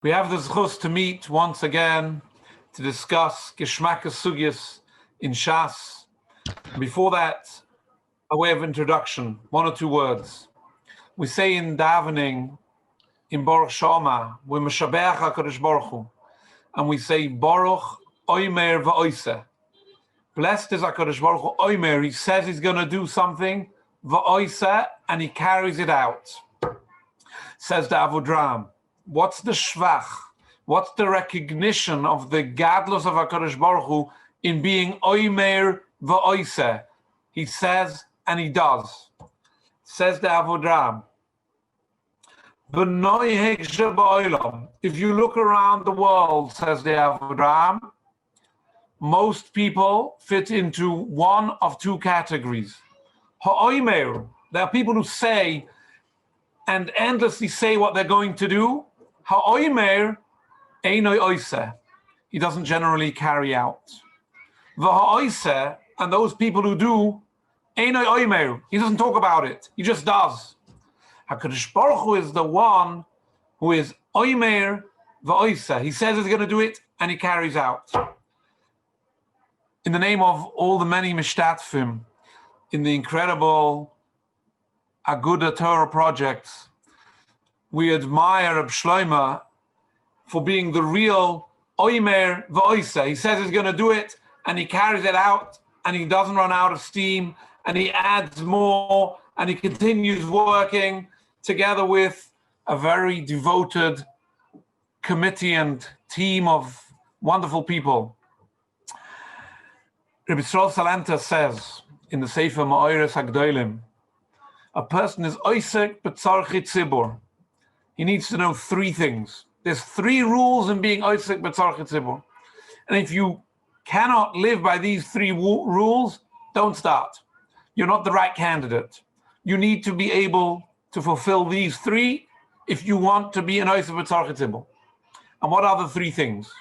We have the zchus to meet once again to discuss Geschmackes Sugyas in Shas. Before that, a way of introduction, one or two words. We say in davening, in Baruch Shama, we Meshabeach HaKadosh Baruch Hu, and we say Baruch Oimer V'Oiseh. Blessed is HaKadosh Baruch Hu Oimer. He says he's going to do something, V'Oiseh, and he carries it out. Says the Avodram. What's the shvach? What's the recognition of the gadlus of HaKadosh Baruch Hu in being Oimer V'Oiseh? He says and he does. Says the Avodram. If you look around the world, says the Avodram, most people fit into one of two categories. Ha'oimer, there are people who say and endlessly say what they're going to do. Ha'oimer einoi oiseh. He doesn't generally carry out. V'ha'oiseh, and those people who do, einoi oimer. He doesn't talk about it. He just does. HaKadosh Baruch Hu is the one who is oimer v'oiseh. He says he's going to do it, and he carries out. In the name of all the many mishtatfim in the incredible Aguda Torah projects, we admire Reb Shlomo for being the real Oimer V'Oiseh. He says he's going to do it, and he carries it out, and he doesn't run out of steam, and he adds more, and he continues working together with a very devoted committee and team of wonderful people. Rabbi Yisrael Salanta says in the Sefer Ma'ores HaGdolim, a person is oisek b'tzarchi tzibur. He needs to know three things. There's three rules in being oisek b'tzarchi tzibur. And if you cannot live by these three rules, don't start. You're not the right candidate. You need to be able to fulfill these three if you want to be an oisek b'tzarchi tzibur. And what are the three things?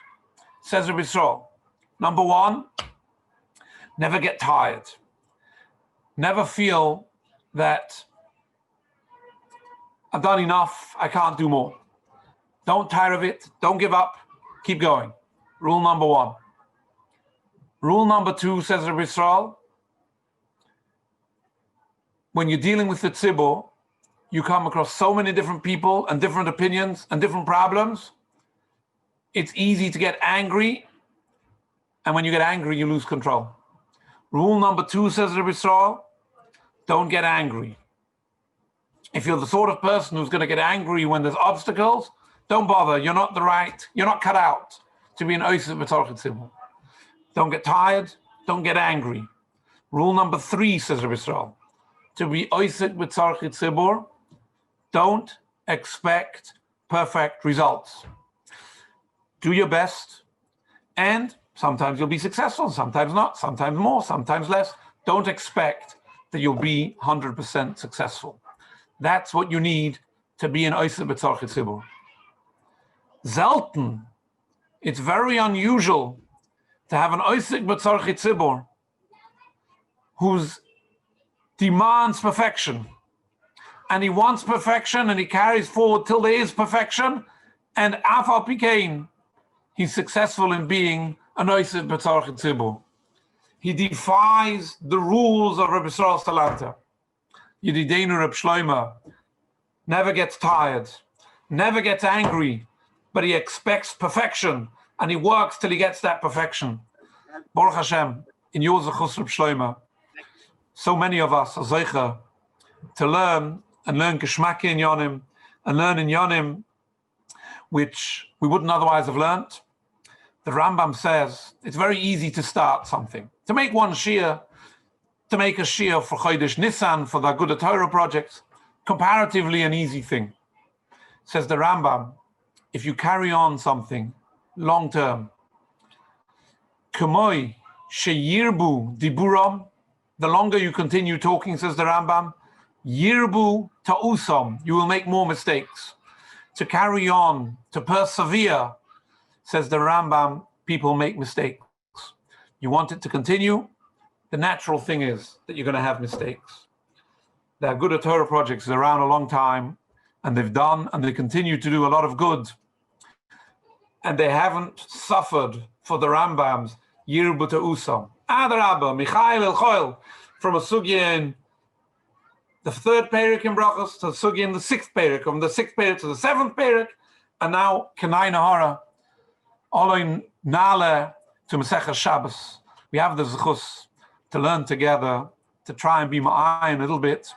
Says Rabbi Yisrael. Number one, never get tired. Never feel that I've done enough, I can't do more. Don't tire of it, don't give up, keep going. Rule number one. Rule number two, says Rabbi Yisrael, when you're dealing with the tzibur, you come across so many different people and different opinions and different problems. It's easy to get angry, and when you get angry, you lose control. Rule number two, says Rabbi Yisrael, don't get angry. If you're the sort of person who's going to get angry when there's obstacles, don't bother. You're not cut out to be an oisek b'tzarchi tzibur. Don't get tired. Don't get angry. Rule number three, says Rabbi Yisrael, to be oisek b'tzarchi tzibur, don't expect perfect results. Do your best, and sometimes you'll be successful, sometimes not, sometimes more, sometimes less. Don't expect that you'll be 100% successful. That's what you need to be an oisek b'tzarchi tzibur. Zelten, it's very unusual to have an oisek b'tzarchi tzibur who's demands perfection. And he wants perfection, and he carries forward till there is perfection, and af al pi kein, he's successful in being an oisek b'tzarchi tzibur. He defies the rules of Rabbi Yisrael Salanta. Yedideinu Reb Shlomo never gets tired, never gets angry, but he expects perfection, and he works till he gets that perfection. Baruch Hashem, in your zechus Reb Shlomo, so many of us are zeicha to learn geschmack in yonim, and learn in yonim which we wouldn't otherwise have learnt. The Rambam says it's very easy to start something. To make one shiur, to make a shiur for Chodesh Nisan, for the Aguda Torah project, comparatively an easy thing. Says the Rambam, if you carry on something long term, K'moi sheyirbu diburam, the longer you continue talking, says the Rambam, yirbu ta'usam, you will make more mistakes. To carry on, to persevere, says the Rambam, people make mistakes. You want it to continue, the natural thing is that you're going to have mistakes. The Aguda Torah projects is around a long time, and they've done and they continue to do a lot of good. and they haven't suffered for the Rambam's Yirbu Usam. Adarabba, Michael El Choil, from a sugya in the third Perek in Brachos to a sugya in the sixth Perek, from the sixth Perek to the seventh Perek, and now Kenai Nahara, Oloin Nale to Masechah Shabbos. We have the zechus to learn together, to try and be ma'ayin a little bit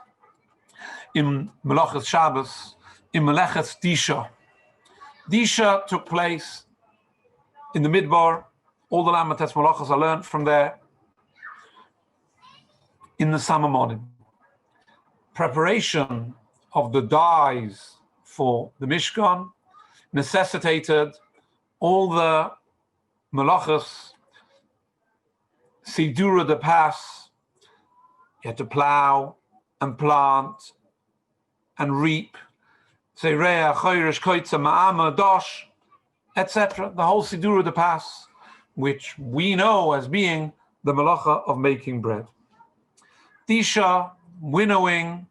in Melacha's Shabbos, in Melacha's Disha. Disha took place in the Midbar. All the Lamates Malachas are learned from there in the summer morning. Preparation of the dyes for the Mishkan necessitated all the Malachas, Sidura de Pas. You had to plow and plant and reap, Seireya, Choyrish, Koitza, Ma'ama, Dosh, etc. The whole Sidura de Pas, which we know as being the Malacha of making bread. Disha, winnowing,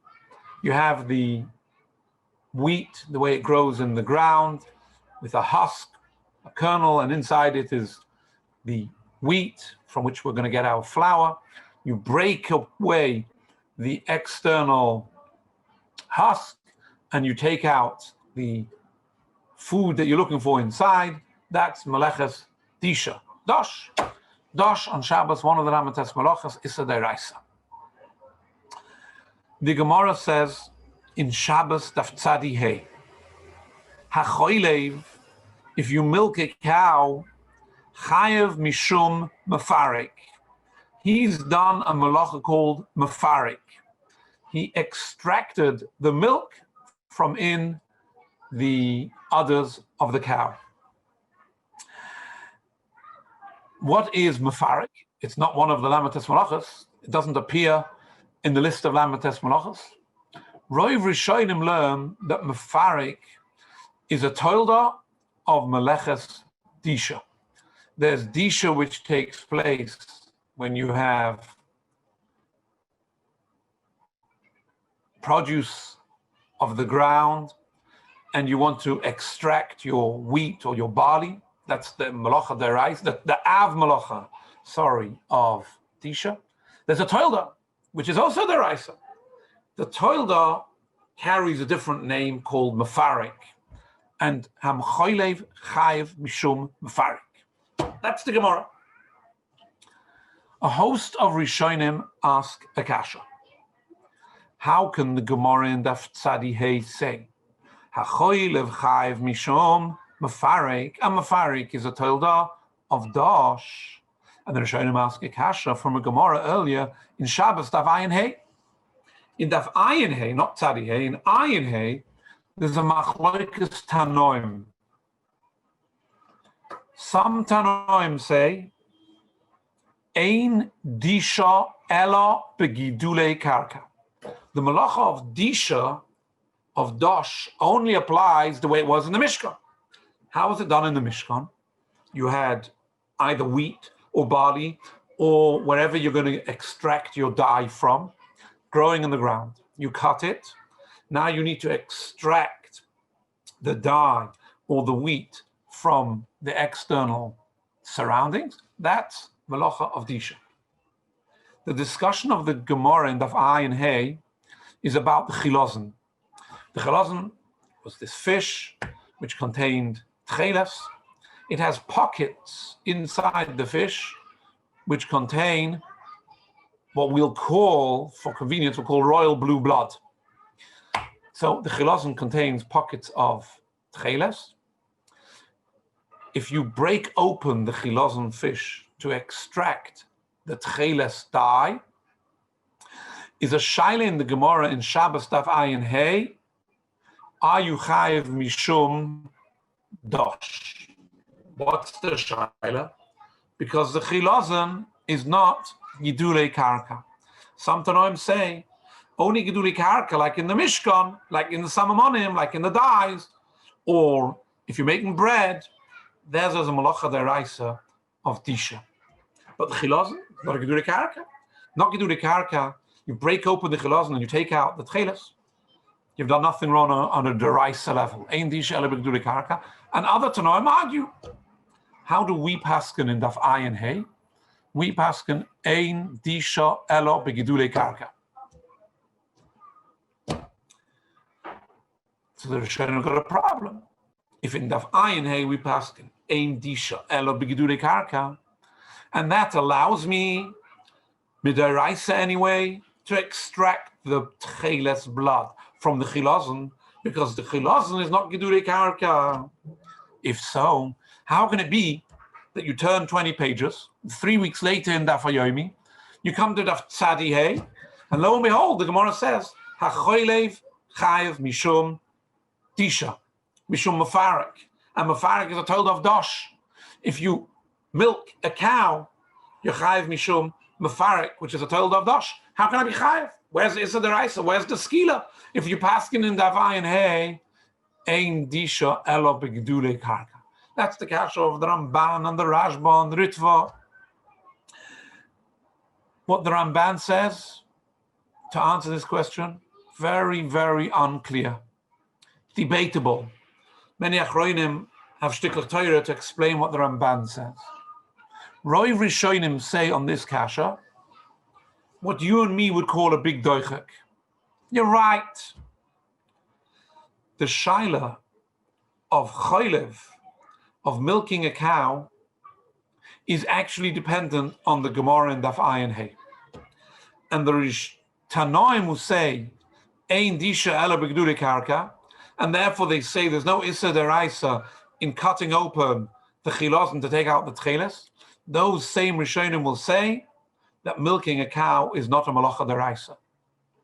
you have the wheat, the way it grows in the ground, with a husk, a kernel, and inside it is the wheat from which we're going to get our flour. You break away the external husk and you take out the food that you're looking for inside. That's Meleches Disha. Dosh. Dosh on Shabbos, one of the Ramates Malachas, is a deraisa. The Gemara says in Shabbos Daf Tzadi Hey, HaChoilev, if you milk a cow, Chayev Mishum Mefarik. He's done a malacha called Mefarik. He extracted the milk from in the udders of the cow. What is Mefarik? It's not one of the Lamates Malachas. It doesn't appear in the list of Lamates Malachas. Roiv Rishonim learn that Mefarik is a toilda of Meleches Disha. There's Disha which takes place when you have produce of the ground and you want to extract your wheat or your barley. That's the Malacha derais, the Av Malacha, of Disha. There's a toilda, which is also deraisa. The toilda carries a different name called Mefarik, and Ham Choilev Chayev Mishum Mefarik. That's the Gemara. A host of Rishonim ask a kasha. How can the Gemara in Daf Tzadi Hey say, HaChoilev Chayev Mishum Mefarik, and Mefarik is a toilda of Dosh? And the Rishonim ask a kasha from a Gemara earlier in Shabbos Daf Ayin Hey. In Daf Ayin Hey, not Tzadi Hey, in Ayin Hey, there's a machloikas tanoim. Some tanoim say, Ein disha ela begidule karka. The malacha of disha, of dosh, only applies the way it was in the Mishkan. How was it done in the Mishkan? You had either wheat or barley or wherever you're going to extract your dye from, growing in the ground. You cut it. Now you need to extract the dye or the wheat from the external surroundings. That's Malacha of Disha. The discussion of the Gemara in Daf Ayin Hey is about the chilazon. The chilazon was this fish which contained tcheles. It has pockets inside the fish which contain what we'll call, for convenience, we'll call royal blue blood. So the chilazon contains pockets of tcheles. If you break open the chilazon fish to extract the tcheles dye, is a shaila in the Gemara in Shabbos Daf Ayin Hey, are you chayiv mishum dosh? What's the shaila? Because the chilazon is not gidulei karka. Some Tanoim say only gidulei karka, like in the Mishkan, like in the Samamonim, like in the dyes, or if you're making bread, there's a malacha deraisa of Disha. But the chilazon, not a gidulei karka. Not gidulei karka, you break open the chilazon and you take out the tcheles. You've done nothing wrong on a deraisa level. Ein disha ela b'gedulei karka. And other Tanoim argue. How do we paskin in Daf Ayin Hey? We paskin ein disha ela b'gedulei karka. So the Rishonim got a problem. If in Daf Ayin Hey we paskin ein disha ela b'gedulei karka, and that allows me midaraisa anyway to extract the tcheles blood from the chilazon, because the chilazon is not gedulei karka. If so, how can it be that you turn 20 pages, 3 weeks later in Daf Hayomi, you come to Daf Tzadi Hey, and lo and behold, the Gemara says, HaChoylev chayev mishum tisha, mishum mafarik, and mafarik is a told of dosh. If you milk a cow, you're chayev mishum mafarik, which is a told of dosh. How can I be chayev? Where's the Issa Deraisa? Where's the skila? If you're paskin in Daf Ayin Hey, ein disha elo b'gedulei karka. That's the kasha of the Ramban and the Rashba and the Ritva. What the Ramban says to answer this question, very, very unclear, debatable. Many Achroinim have shtiklach Torah to explain what the Ramban says. Roi Rishonim say on this kasha what you and me would call a big doichek. You're right. The shaila of choylev, of milking a cow, is actually dependent on the Gemara in Daf Ayin Hey. And the Tanoim who say, Ein disha ela b'gedulei karka, and therefore they say there's no Issa Deraisa in cutting open the chilazon to take out the tcheles, those same Rishonim will say that milking a cow is not a Melacha Deraisa.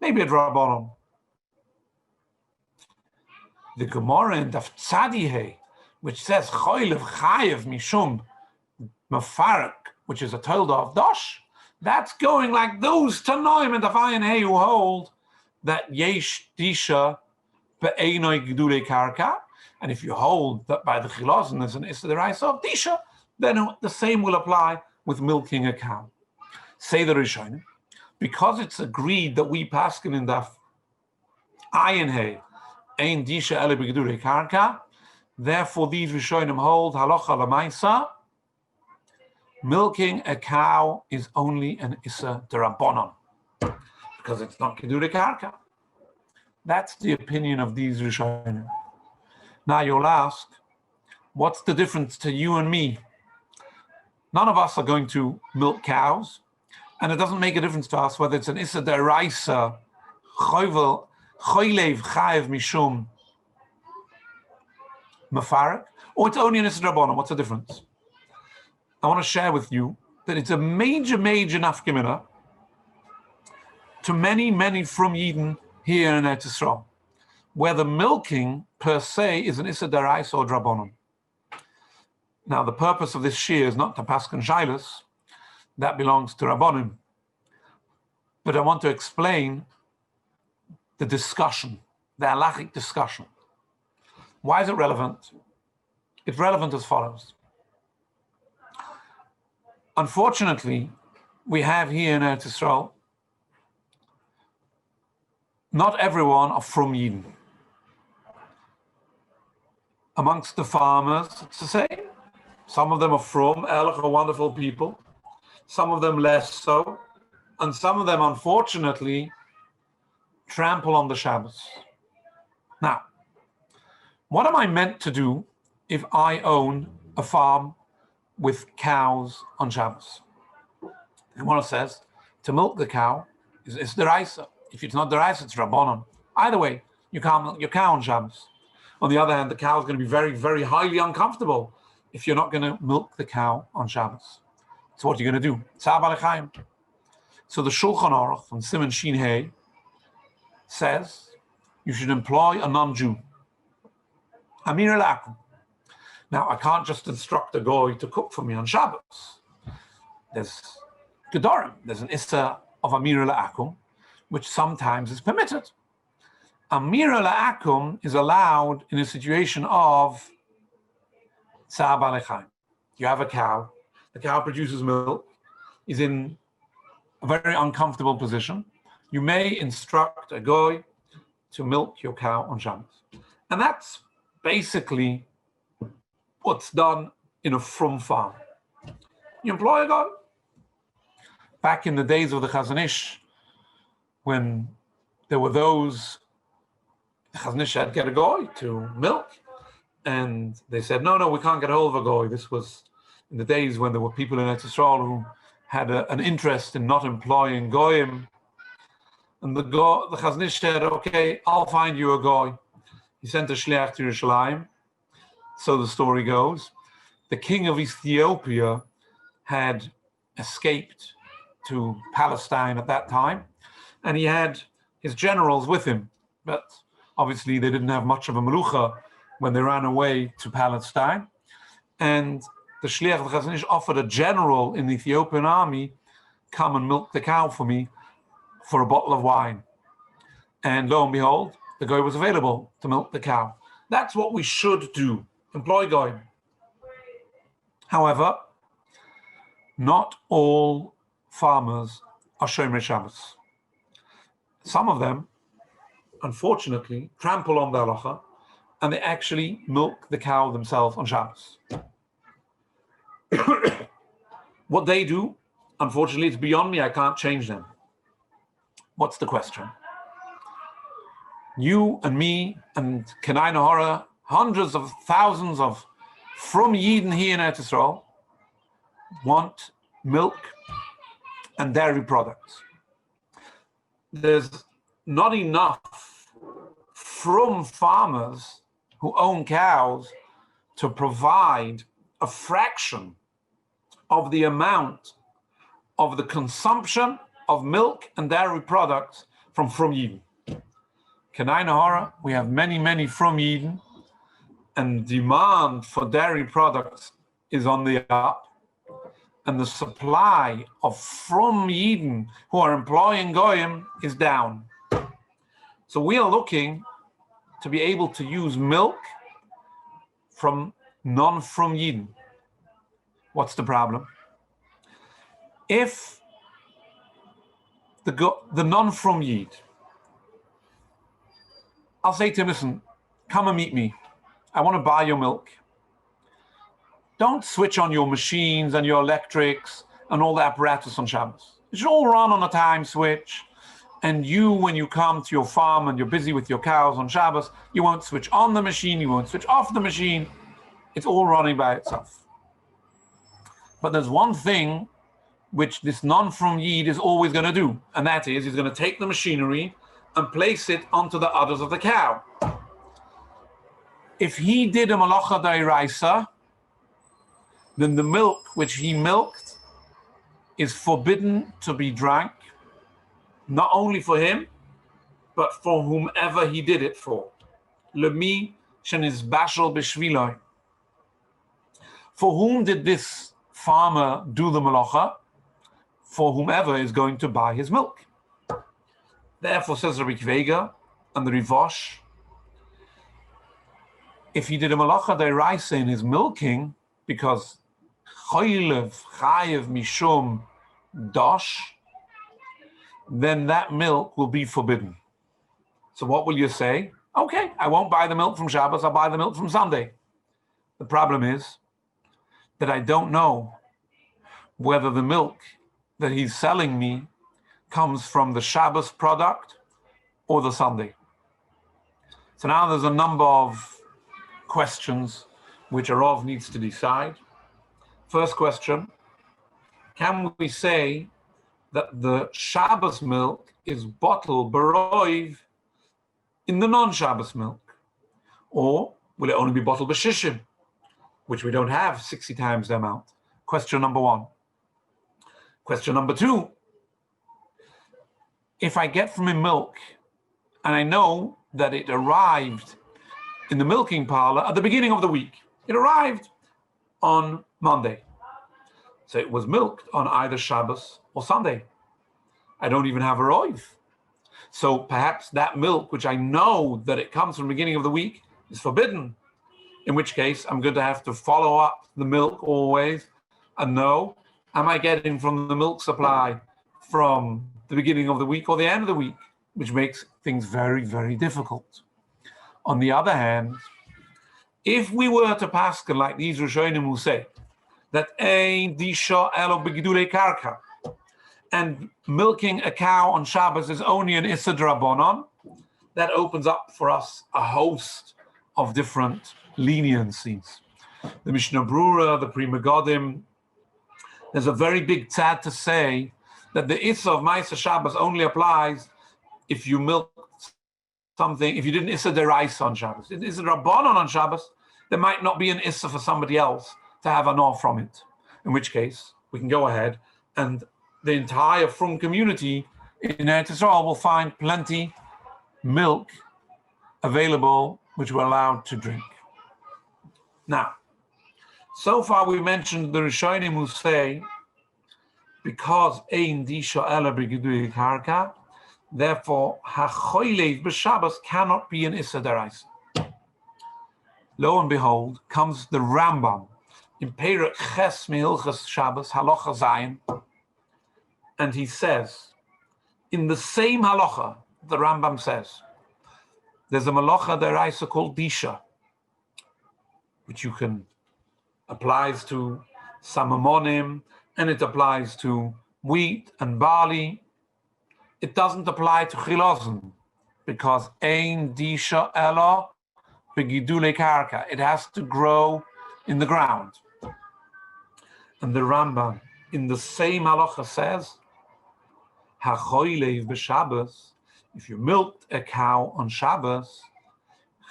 Maybe a Drabanon. The Gemara in Daf Tzadi Hey, which says Choylev chayev mishum mafarik, which is a tolda of dosh, that's going like those Tanoim in Daf Ayin Hey who hold that yesh disha be'enoi gedulei karka, and if you hold that by the chilazon there's an Issa Deraisa of disha, then the same will apply with milking a cow. Say the Rishonim, because it's agreed that we paskin in Daf Ayin Hey ein disha ela b'gedulei karka, therefore these Rishonim hold halacha l'maisa, milking a cow is only an Issa D'Rabbanan, because it's not gedulei karka. That's the opinion of these Rishonim. Now you'll ask, what's the difference to you and me? None of us are going to milk cows, and it doesn't make a difference to us whether it's an Issa Deraisa, choylev chayev mishum mafarik, or it's only an Issa D'Rabbanan. What's the difference? I want to share with you that it's a major nafkamina to many from Eden here in Eretz Yisrael, where the milking per se is an Issa Deraisa or D'Rabbanan. Now, the purpose of this shir is not to paskin shailas, that belongs to Rabbanim. But I want to explain the discussion, the halachic discussion. Why is it relevant? It's relevant as follows. Unfortunately, we have here in Eretz Yisrael, not everyone are from Eden. Amongst the farmers, it's the same. Some of them are from, Erlich are wonderful people. Some of them less so. And some of them, unfortunately, trample on the Shabbos. Now, what am I meant to do if I own a farm with cows on Shabbos? And one says, to milk the cow is deraisa. If it's not deraisa, it's rabbanon. Either way, you can't milk your cow on Shabbos. On the other hand, the cow is going to be very, very highly uncomfortable if you're not going to milk the cow on Shabbos. So what are you going to do? Tzar Balei. So the Shulchan Aruch from Siman Shin Hey says you should employ a non-Jew. Amir Lakum. Now, I can't just instruct a goy to cook for me on Shabbos. There's Gedorim. There's an Issa of Amir La'akum, which sometimes is permitted. Amir La'akum is allowed in a situation of Tzar Balei Chaim. You have a cow. The cow produces milk, is in a very uncomfortable position. You may instruct a goy to milk your cow on Shabbos. And that's basically what's done in a frum farm. You employ a guy. Back in the days of the Chazon Ish, when there were those, the Chazon Ish had to get a guy to milk, and they said, no, we can't get hold of a guy. This was in the days when there were people in Eretz Yisrael who had an interest in not employing goyim. And the Chazon Ish said, okay, I'll find you a guy. He sent a shliach to Yerushalayim. So the story goes. The king of Ethiopia had escaped to Palestine at that time, and he had his generals with him. But obviously they didn't have much of a melucha when they ran away to Palestine. And the shliach of the Chazon Ish offered a general in the Ethiopian army, come and milk the cow for me for a bottle of wine. And lo and behold, the guy was available to milk the cow. That's what we should do, employ guy. However, not all farmers are Shomer Shabbos. Some of them, unfortunately, trample on the halacha, and they actually milk the cow themselves on Shabbos. What they do, unfortunately, it's beyond me. I can't change them. What's the question? You and me and Kenai Nahara, hundreds of thousands of from Yidden here in Eretz Yisrael, want milk and dairy products. There's not enough from farmers who own cows to provide a fraction of the amount of the consumption of milk and dairy products from Yidden. Kenai Nahara, we have many from Yidden, and demand for dairy products is on the up, and the supply of from Yidden who are employing goyim is down. So we are looking to be able to use milk from non-from Yidden. What's the problem? If the non-from Yid, I'll say to him, listen, come and meet me. I want to buy your milk. Don't switch on your machines and your electrics and all the apparatus on Shabbos. It should all run on a time switch. And you, when you come to your farm and you're busy with your cows on Shabbos, you won't switch on the machine, you won't switch off the machine. It's all running by itself. But there's one thing which this non-from Yid is always going to do, and that is he's going to take the machinery and place it onto the udders of the cow. If he did a malacha d'oraisa, then the milk which he milked is forbidden to be drank, not only for him, but for whomever he did it for. Lemi shenizbashel b'shviloi. For whom did this farmer do the malacha? For whomever is going to buy his milk. Therefore, says Rabbi Kvega and the Rivosh, if he did a malacha d'oraisa in his milking, because chayev mishum dosh, then that milk will be forbidden. So what will you say? Okay, I won't buy the milk from Shabbos, I'll buy the milk from Sunday. The problem is that I don't know whether the milk that he's selling me comes from the Shabbos product or the Sunday. So now there's a number of questions which HaRav needs to decide. First question, can we say that the Shabbos milk is bottled baroiv in the non-Shabbos milk? Or will it only be bottled b'shishim, which we don't have 60 times the amount? Question number one. Question number two, if I get from him milk and I know that it arrived in the milking parlor at the beginning of the week, it arrived on Monday. So it was milked on either Shabbos or Sunday. I don't even have a roiv. So perhaps that milk, which I know that it comes from the beginning of the week, is forbidden. In which case, I'm going to have to follow up the milk always and know, am I getting from the milk supply from the beginning of the week or the end of the week? which makes things very, very difficult. On the other hand, if we were to paskin like these Rishonim who say that ein disha elo begidulei karka, and milking a cow on Shabbos is only an issa d'Rabbanan, that opens up for us a host of different leniencies. The Mishnah Brura, the Pri Megadim, there's a very big tzad to say that the issa of Ma'aser Shabbos only applies if you milk something, if you didn't issa deraisa on Shabbos. If it's a Rabbanan on Shabbos, there might not be an issa for somebody else to have an off from it, in which case we can go ahead and the entire Frum community in Eretz Yisrael will find plenty milk available which we're allowed to drink. Now, so far we mentioned the Rishonim who say because ein disha ela b'gidui karka, therefore hachoilev b'Shabbos cannot be an issa deraisa. Lo and behold, comes the Rambam in Perek Ches Hilchos Shabbos halacha zayin, and he says, in the same halacha, the Rambam says, there's a malacha deraisa called disha, which you can applies to samamonim, and it applies to wheat and barley. It doesn't apply to chilazon because ein disha elo begidulei karka. It has to grow in the ground. And the Rambam in the same halacha says, hachoilev b'Shabbos, if you milked a cow on Shabbos,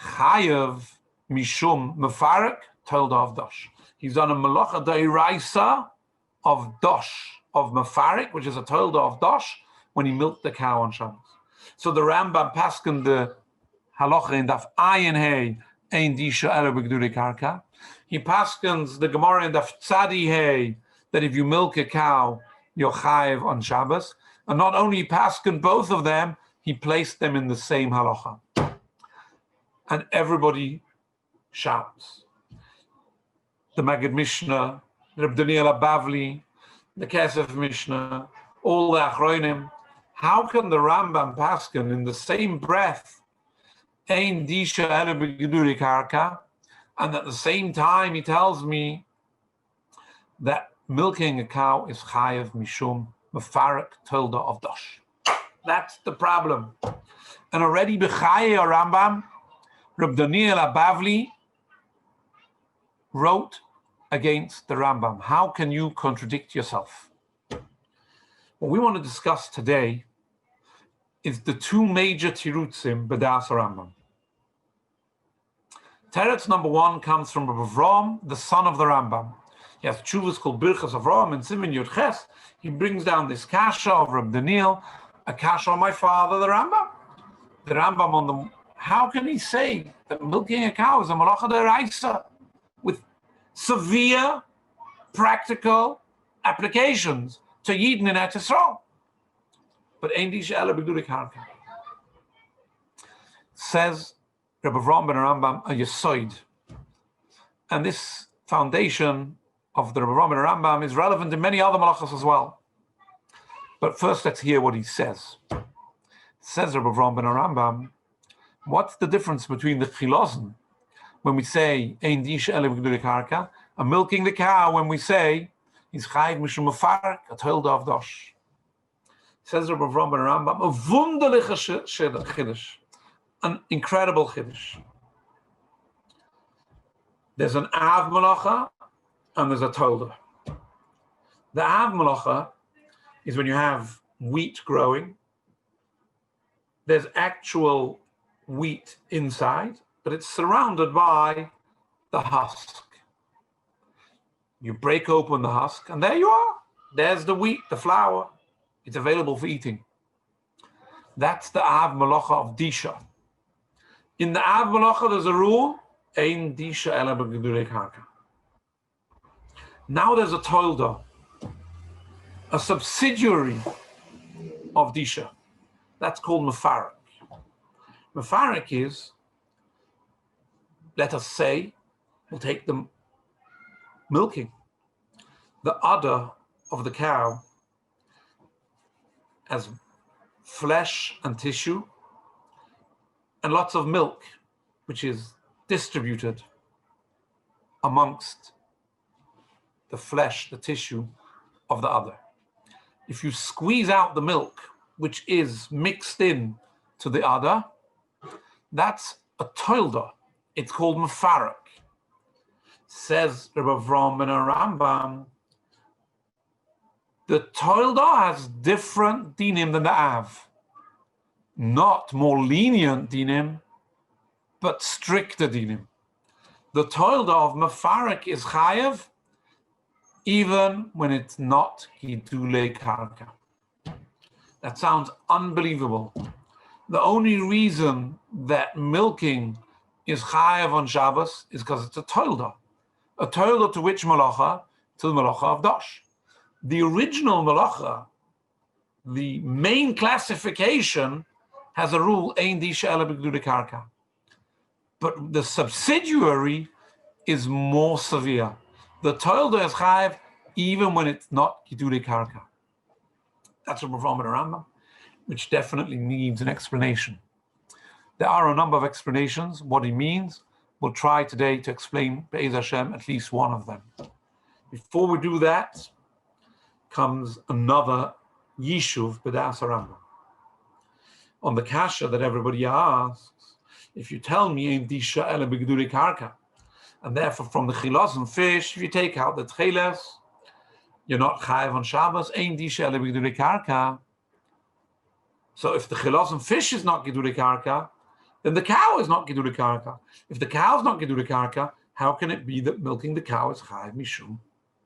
chayav mishum mefarek tolda of dosh. He's done a malacha d'oraisa of dosh, of mefarek, which is a tolda of dosh, when he milked the cow on Shabbos. So the Rambam paskin the halacha in daf ayin hey ein disha ela b'gedulei karka. He paskins the Gemara in daf tzadi hey that if you milk a cow, you're chayiv on Shabbos. And not only paskin both of them, he placed them in the same halacha. And everybody shouts. The Maggid Mishnah, the Reb Daniel Bavli, the Kesef Mishnah, all the Achronim. How can the Rambam paskin in the same breath ein disha ela b'gedulei karka, and at the same time he tells me that milking a cow is chayav mishum mefarek tolda of dosh? That's the problem. And already b'chaye Rambam, Reb Daniel Bavli wrote against the Rambam. How can you contradict yourself? What we want to discuss today is the two major tirutzim b'das Rambam. Teretz number one comes from Rabbi Avram, the son of the Rambam. He has tshuvas called Birchas Avram and Siman Yud Ches. He brings down this kasha of Reb Daniel, a kasha on my father, the Rambam. The Rambam on the, how can he say that milking a cow is a malacha d'oraisa with severe practical applications to Yidden in Eretz Yisrael? But ein disha ela b'gedulei karka. Says Rabbi Avram ben Rambam a Yesoid. And this foundation of the Rabbi Avram ben Rambam is relevant in many other malachas as well. But first let's hear what he says. Says Rabbi Avram ben Rambam, what's the difference between the chilazon when we say ein disha ela b'gedulei karka and milking the cow when we say he's chayiv mishum mefarek a tolda of dosh? Says Rabbi Avram ben Rambam, a wunderliche chiddush, an incredible chiddush. There's an av malacha and there's a tolda. The av malacha is when you have wheat growing. There's actual wheat inside, but it's surrounded by the husk. You break open the husk, and there you are. There's the wheat, the flour. It's available for eating. That's the av malacha of disha. In the av malacha, there's a rule: ein disha ela b'gedulei karka. Now there's a tolda, a subsidiary of disha. That's called mefarek. Mefarek is, let us say, we'll take the milking. The udder of the cow has flesh and tissue, and lots of milk, which is distributed amongst the flesh, the tissue of the other. If you squeeze out the milk, which is mixed in to the other, that's a toilda. It's called mefarak. Says Rabbi Avram ben Rambam, the toilda has different dinim than the av. Not more lenient dinim, but stricter dinim. The toilda of mefarak is chayev, even when it's not gidulei karka. That sounds unbelievable. The only reason that milking is chayev on Shabbos is because it's a toilda to which malacha? To the malacha of dosh. The original malacha, the main classification, has a rule, ein disha ela b'gdulei karka. But the subsidiary is more severe. The toilda is chayev even when it's not gidulei karka. That's what we're from in Rambam, which definitely needs an explanation. There are a number of explanations, what he means. We'll try today to explain, Be'ez Hashem, at least one of them. Before we do that, comes another Yishuv B'das HaRambam. On the kasha that everybody asks, if you tell me, Ein disha ela b'gdulei karka, and therefore from the chilos and fish, if you take out the tcheles, you're not chayev on Shabbos, ein disha ela b'gdulei karka. So if the chilos and fish is not gidulei karka, then the cow is not gidulei karka. If the cow is not gidulei karka, how can it be that milking the cow is chayev mishum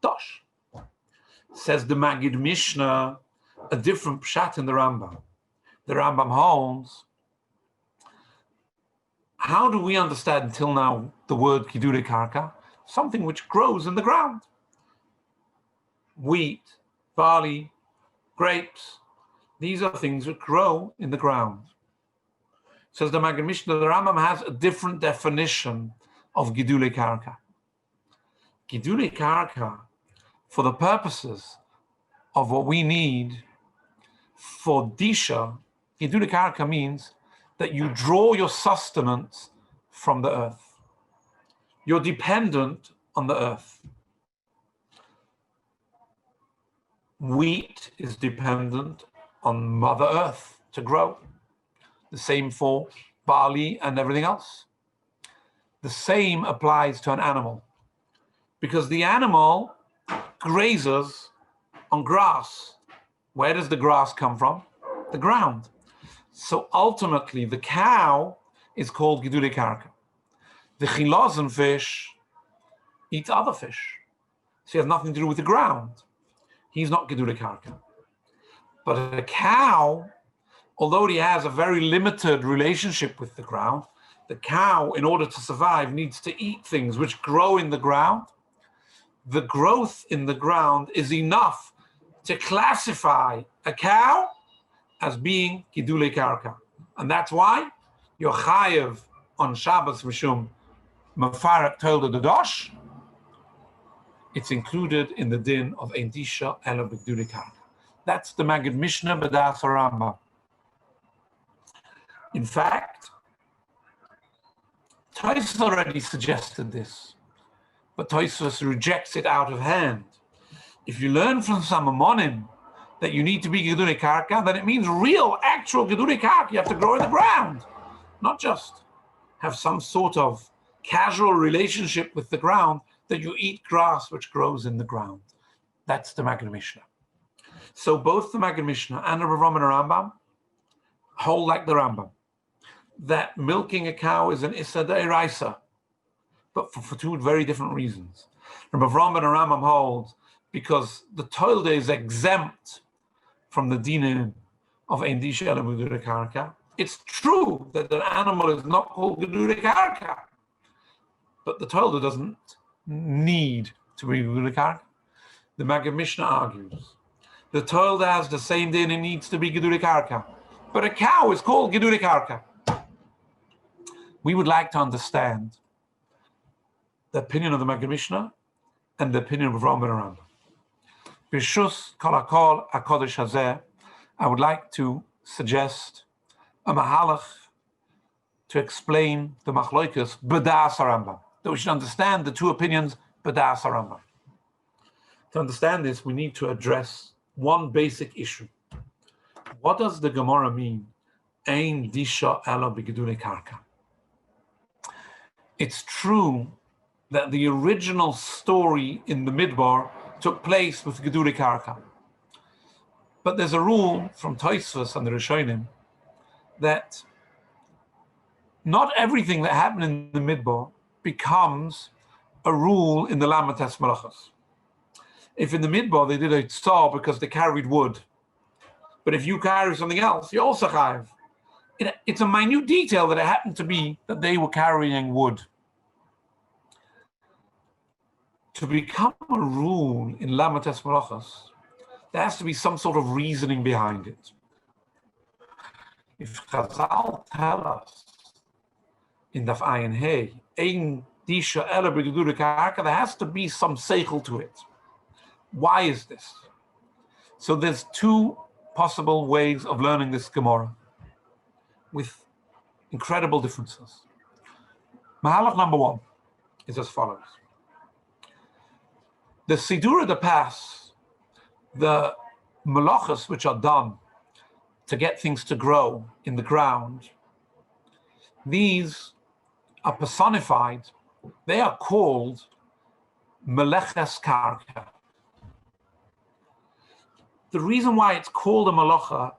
dosh? Says the Magid Mishnah, a different pshat in the Rambam. The Rambam holds, how do we understand until now the word gidulei karka? Something which grows in the ground. Wheat, barley, grapes, these are things that grow in the ground. Says the Magid Mishnah, the Rambam has a different definition of gidulei karka. Gidulei karka, for the purposes of what we need for disha, gidulei karka means that you draw your sustenance from the earth. You're dependent on the earth. Wheat is dependent on Mother Earth to grow. The same for barley and everything else. The same applies to an animal, because the animal grazes on grass. Where does the grass come from? The ground. So ultimately, the cow is called gidulei karka. The chilozen fish eats other fish. So he has nothing to do with the ground. He's not gidulei karka. But a cow, although he has a very limited relationship with the ground, the cow, in order to survive, needs to eat things which grow in the ground. The growth in the ground is enough to classify a cow as being gidulei karka. And that's why you're chayev on Shabbos mishum mefarak toilda dosh. It's included in the din of ein disha ela b'gdulei karka. That's the Magid Mishnah B'das HaRambam. In fact, Tosfos already suggested this, but Tosfos rejects it out of hand. If you learn from some Amonim that you need to be gidulei karka, then it means real, actual gidulei karka. You have to grow in the ground, not just have some sort of casual relationship with the ground that you eat grass which grows in the ground. That's the Magid Mishnah. So both the Magid Mishnah and the Rav and Rambam hold like the Rambam, that milking a cow is an Issa De'iraisa, but for two very different reasons. Rav and Rambam holds because the toilda is exempt from the dinim of ein disha ela b'gdulei karka. It's true that an animal is not called gidulei karka, but the toilda doesn't need to be gidulei karka. The Magid Mishnah argues the toilda has the same din, it needs to be gidulei karka, but a cow is called gidulei karka. We would like to understand the opinion of the Magid Mishnah and the opinion of Rav ben Rambam. B'shus kol hakol hakodesh hazeh, I would like to suggest a mahalach to explain the machloikus b'das HaRambam. That we should understand the two opinions b'das HaRambam. To understand this, we need to address one basic issue. What does the Gemara mean? Ein disha ela b'gedulei karka. It's true that the original story in the Midbar took place with gedulei karka. But there's a rule from Tosfos and the Rishonim that not everything that happened in the Midbar becomes a rule in the Lamates Malachos. If in the Midbar they did a tzar because they carried wood, but if you carry something else, you're also chayav. It's a minute detail that it happened to be that they were carrying wood. To become a rule in Lamates Malachos, there has to be some sort of reasoning behind it. If Chazal tell us in Daf Ayin Hey, Ein Disha Ela B'Gedulei Karka, there has to be some seichel to it. Why is this? So there's two possible ways of learning this Gemara with incredible differences. Mahalach number one is as follows. The Sidura de Pas, the malachas which are done to get things to grow in the ground, these are personified, they are called meleches karka. The reason why it's called a malacha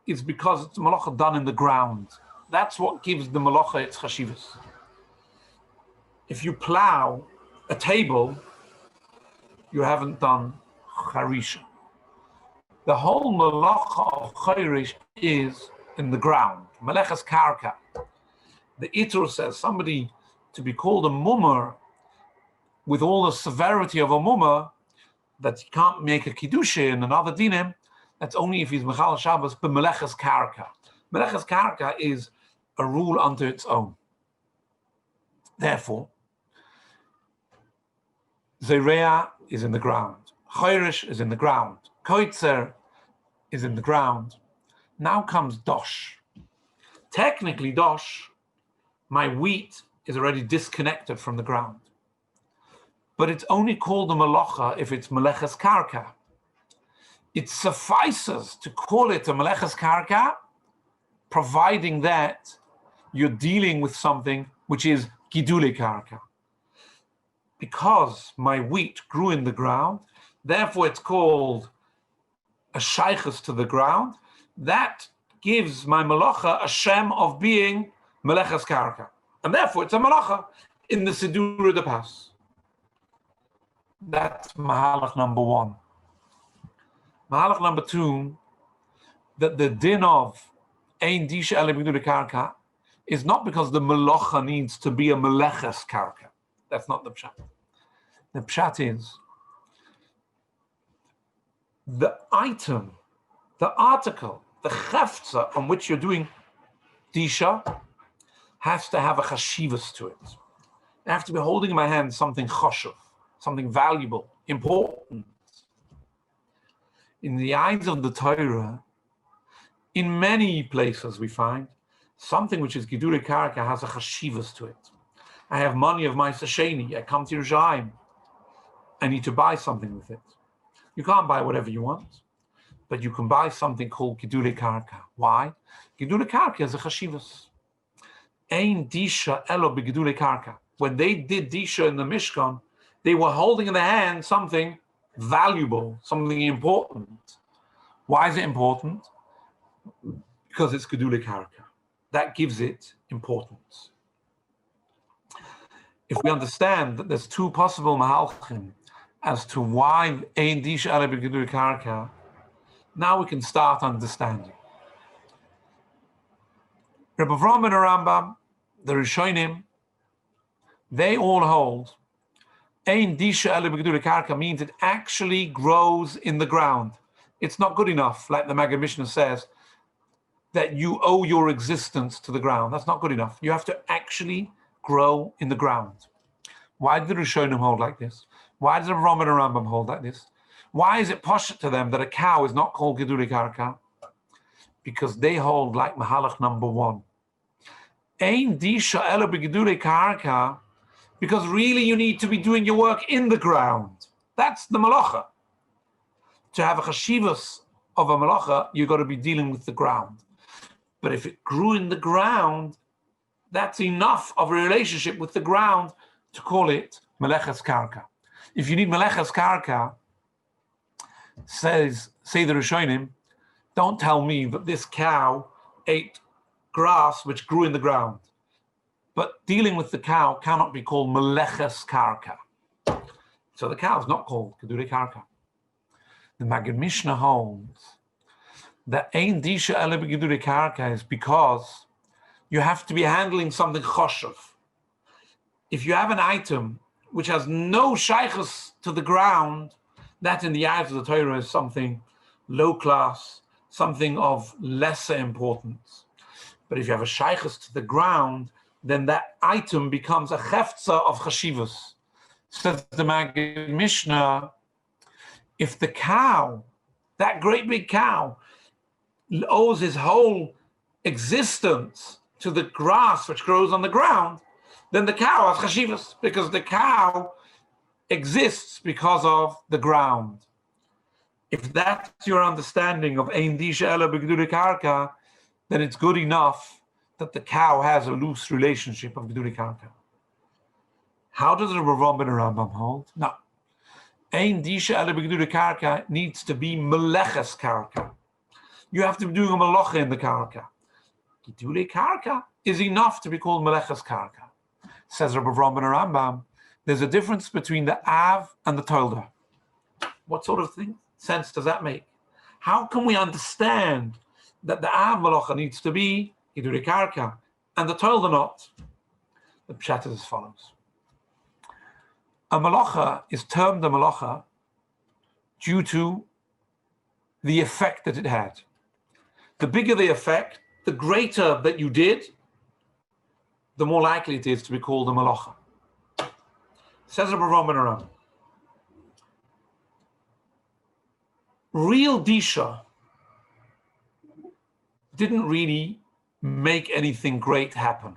is because it's a malacha done in the ground. That's what gives the malacha its chashivas. If you plow a table, you haven't done charisha. The whole malacha of chayrish is in the ground. Meleches karka. The Itur says somebody to be called a mummer with all the severity of a mummer, that he can't make a kiddushin and another dinim, that's only if he's mechal Shabbos b'meleches karka. Meleches karka is a rule unto its own. Therefore, Zereah is in the ground. Chayrish is in the ground. Koitzer is in the ground. Now comes Dosh. Technically, Dosh, my wheat is already disconnected from the ground. But it's only called a malacha if it's meleches karka. It suffices to call it a meleches karka, providing that you're dealing with something which is gidulei karka. Because my wheat grew in the ground, therefore it's called a shaychus to the ground. That gives my malacha a shem of being meleches karka. And therefore it's a malacha in the Sidura de Pas. That's mahalach number one. Mahalach number two, that the din of ein disha ele b'gedulei karka is not because the malacha needs to be a meleches karka. That's not the pshat. The pshat is the item, the article, the chefza on which you're doing disha has to have a chashivas to it. I have to be holding in my hand something choshev, something valuable, important. In the eyes of the Torah, in many places we find something which is gidulei karka has a chashivas to it. I have money of my sasheni. I come to Yerushalayim. I need to buy something with it. You can't buy whatever you want, but you can buy something called gidulei karka. Why? Gidulei karka is a chashivas. Ein disha elo b'gedulei karka. When they did disha in the Mishkan, they were holding in their hand something valuable, something important. Why is it important? Because it's gedulei karka. That gives it importance. If we understand that there's two possible mahalchim as to why ein disha ela b'gedulei karka, now we can start understanding. Rebbe Avraham and Rambam, the Rishonim, they all hold ein disha ela b'gedulei karka means it actually grows in the ground. It's not good enough, like the Maggid Mishnah says, that you owe your existence to the ground. That's not good enough. You have to actually grow in the ground. Why did the Rishonim hold like this? Why does the Avraham and Rambam hold like this? Why is it posh to them that a cow is not called gedulei karka? because they hold like Mahalach number 1. Ein disha ela b'gedulei karka, because really you need to be doing your work in the ground. That's the malacha. To have a chashivas of a malacha, you've got to be dealing with the ground. But if it grew in the ground, that's enough of a relationship with the ground to call it meleches karka. If you need meleches karka, say the Rishonim, don't tell me that this cow ate grass which grew in the ground. But dealing with the cow cannot be called meleches karka. So the cow is not called kedurei karka. The Maggid Mishnah holds that ein disha ele b'gedurei karka is because you have to be handling something choshev. If you have an item which has no shaychus to the ground, that in the eyes of the Torah is something low class, something of lesser importance. But if you have a shaychus to the ground, then that item becomes a cheftza of chashivas. Says the Maggid Mishnah, if the cow, that great big cow, owes his whole existence to the grass which grows on the ground, then the cow has chashivas, because the cow exists because of the ground. If that's your understanding of ein disha ela b'gedurei karka, then it's good enough that the cow has a loose relationship of gedurei karka. How does the HaRav and Rambam hold? No. Ein disha ela b'gedurei karka needs to be meleches karka. You have to be doing a malacha in the karka. Gedurei karka is enough to be called meleches karka. Says Rabbi Avram ben Rambam, there's a difference between the Av and the Tolda. What sort of sense does that make? How can we understand that the Av malacha needs to be gedurei karka and the Tolda not? The pshat is as follows. A malacha is termed a malacha due to the effect that it had. The bigger the effect, the greater that you did, the more likely it is to be called a malacha. Says Rabbi Avram ben Aram, real disha didn't really make anything great happen.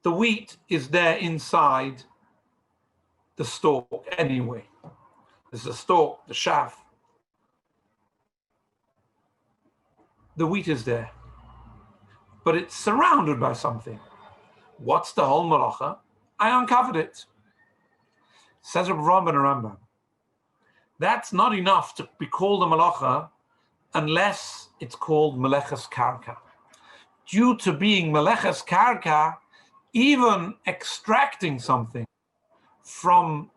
The wheat is there inside the stalk anyway. There's the stalk, the shaft. The wheat is there, but it's surrounded by something. What's the whole malacha? I uncovered it. Says Rabbi Avram ben Rambam, that's not enough to be called a malacha unless it's called meleches karka. Due to being meleches karka, even extracting something from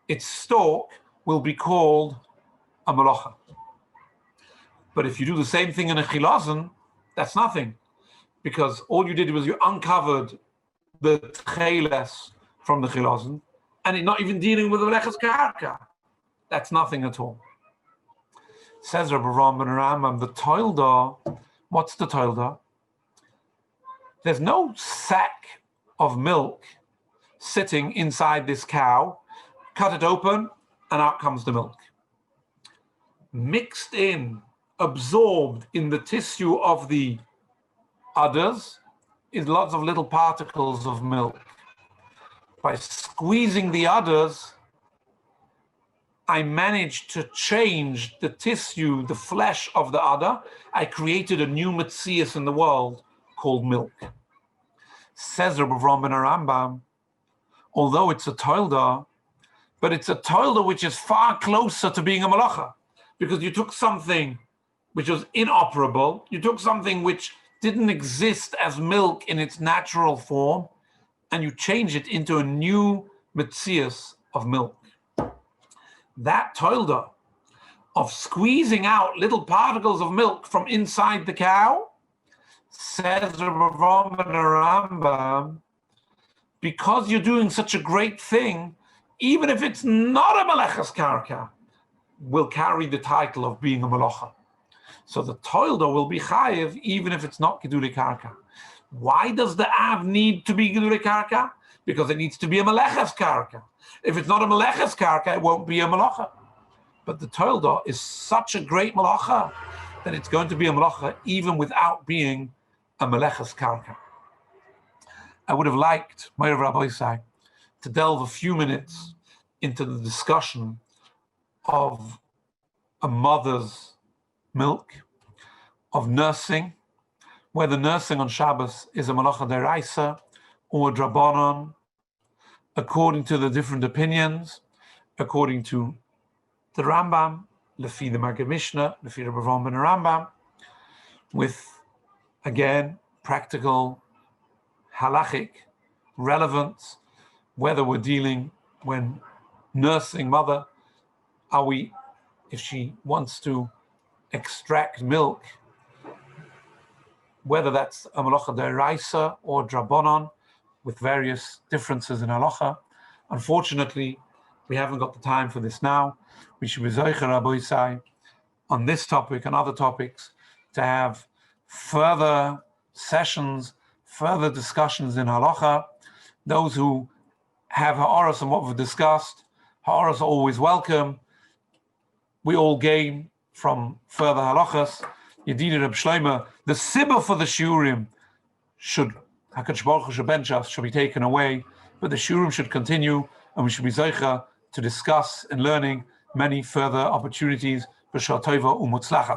its stalk will be called a malacha. But if you do the same thing in a chilazon, that's nothing, because all you did was you uncovered the tcheles from the chilazon, and it's not even dealing with the meleches karka. That's nothing at all. Says Rabbi Avram ben Rambam, the toilda, what's the toilda? There's no sack of milk sitting inside this cow. Cut it open, and out comes the milk. Mixed in, absorbed in the tissue of the udders is lots of little particles of milk. By squeezing the udders, I managed to change the tissue, the flesh of the udder. I created a new metzius in the world called milk. Says Rabbi Avram ben Rambam, although it's a toilda, but it's a toilda which is far closer to being a malacha, because you took something which was inoperable, you took something which didn't exist as milk in its natural form, and you changed it into a new metzius of milk. That toilda of squeezing out little particles of milk from inside the cow, says Rabbi Avram ben Rambam, because you're doing such a great thing, even if it's not a meleches karka, will carry the title of being a malacha. So the toilda will be chayiv even if it's not gedurei karka. Why does the av need to be gedurei karka? Because it needs to be a meleches karka. If it's not a meleches karka, it won't be a malacha. But the toilda is such a great malacha that it's going to be a melacha even without being a meleches karka. I would have liked, Meir Rabbi, to delve a few minutes into the discussion of a mother's milk, of nursing, whether nursing on Shabbos is a melacha deraisa or a drabanan, according to the different opinions, according to the Rambam, lefi the Maggid Mishnah, lefi Rabbi Avraham ben Rambam, with, again, practical halachic relevance, whether we're dealing when nursing mother, are we, if she wants to extract milk, whether that's a malacha deraisa or drabanan, with various differences in halacha. Unfortunately, we haven't got the time for this now. We should be zocher Rabbi Yisai on this topic and other topics to have further sessions, further discussions in halacha. Those who have ha'aras on what we've discussed, ha'aras are always welcome. We all gain from further halachas. Yedidi Reb Shlomo, the sibba for the shiurim should be taken away, but the shiurim should continue, and we should be zeicha to discuss and learning many further opportunities. B'shar tova u'mutzlacha.